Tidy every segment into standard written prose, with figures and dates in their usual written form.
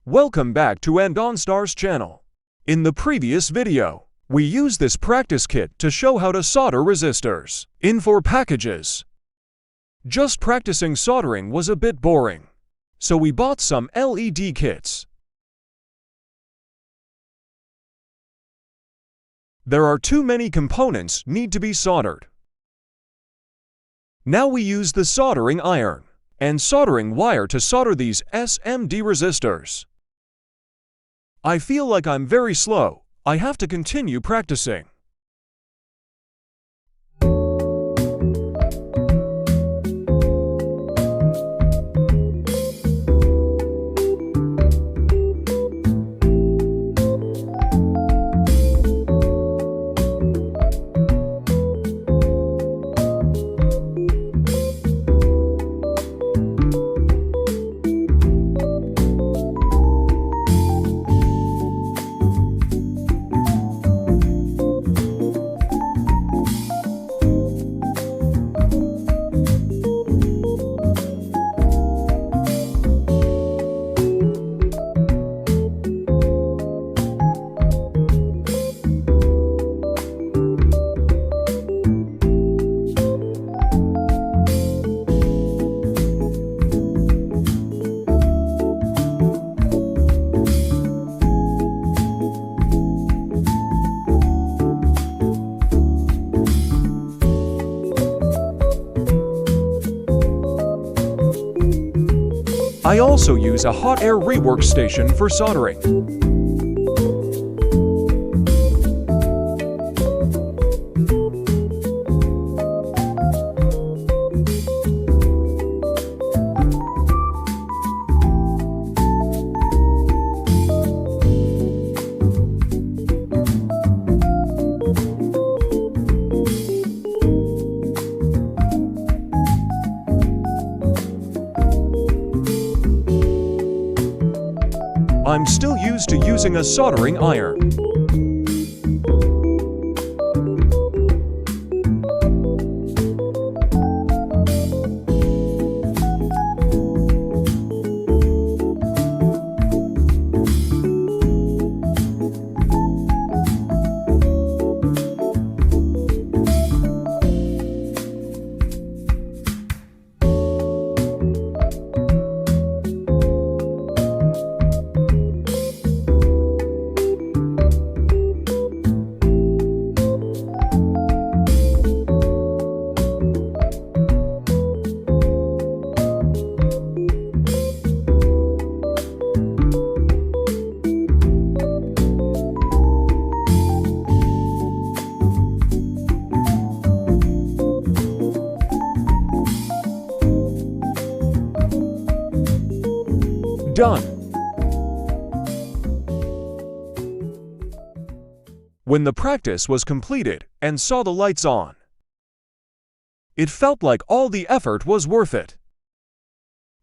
Welcome back to Andonstar's channel. In the previous video, we used this practice kit to show how to solder resistors in 4 packages. Just practicing soldering was a bit boring, so we bought some LED kits. There are too many components need to be soldered. Now we use the soldering iron and soldering wire to solder these SMD resistors. I feel like I'm very slow. I have to continue practicing. I also use a hot air rework station for soldering. I'm still used to using a soldering iron. Done. When the practice was completed and saw the lights on, it felt like all the effort was worth it.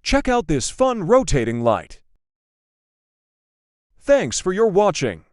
Check out this fun rotating light. Thanks for your watching.